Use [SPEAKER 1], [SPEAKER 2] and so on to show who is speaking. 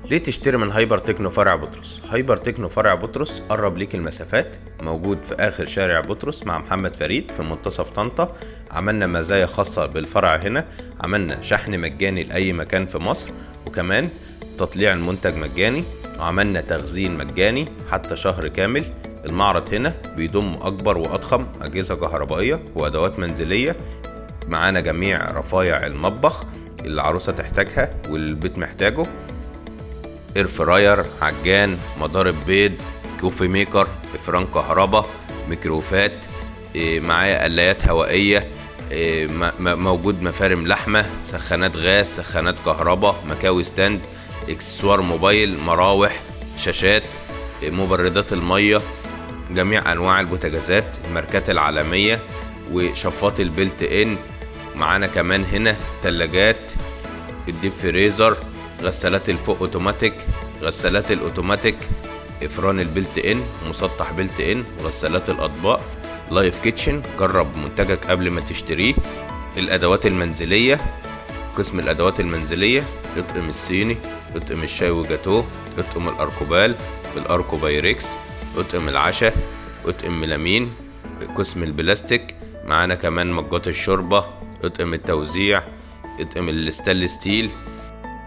[SPEAKER 1] ليه تشتري من هايبر تكنو فرع بطرس؟ هايبر تكنو فرع بطرس قرب ليك المسافات، موجود في آخر شارع بطرس مع محمد فريد في منتصف طنطا. عملنا مزايا خاصة بالفرع هنا، عملنا شحن مجاني لأي مكان في مصر، وكمان تطليع المنتج مجاني، وعملنا تخزين مجاني حتى شهر كامل. المعرض هنا بيضم أكبر وأضخم أجهزة كهربائية وأدوات منزلية. معانا جميع رفايع المطبخ اللي العروسة تحتاجها والبيت محتاجه: اير فراير، عجان، مضارب بيض، كوفي ميكر، افران كهرباء، ميكروفات، معايا قلايات هوائية، موجود مفارم لحمة، سخانات غاز، سخانات كهرباء، مكاوي ستاند، اكسسوار موبايل، مراوح، شاشات، مبردات المية، جميع انواع البوتاجازات، الماركات العالمية، وشفاط البلت ان. معانا كمان هنا تلاجات، الديب فريزر، غسالات الفوق اوتوماتيك، غسالات الاوتوماتيك، افران البلت ان، مسطح بلت ان، غسالات الاطباق، لايف كيتشن. جرب منتجك قبل ما تشتريه. الادوات المنزلية، قسم الادوات المنزلية: اطقم الصيني، اطقم الشاي وجاتوه، اطقم الاركوبال، الاركو بايركس، اطقم العشاء، اطقم ميلامين، قسم البلاستيك. معانا كمان مجات الشوربة، اطقم التوزيع، اطقم الستانلس ستيل،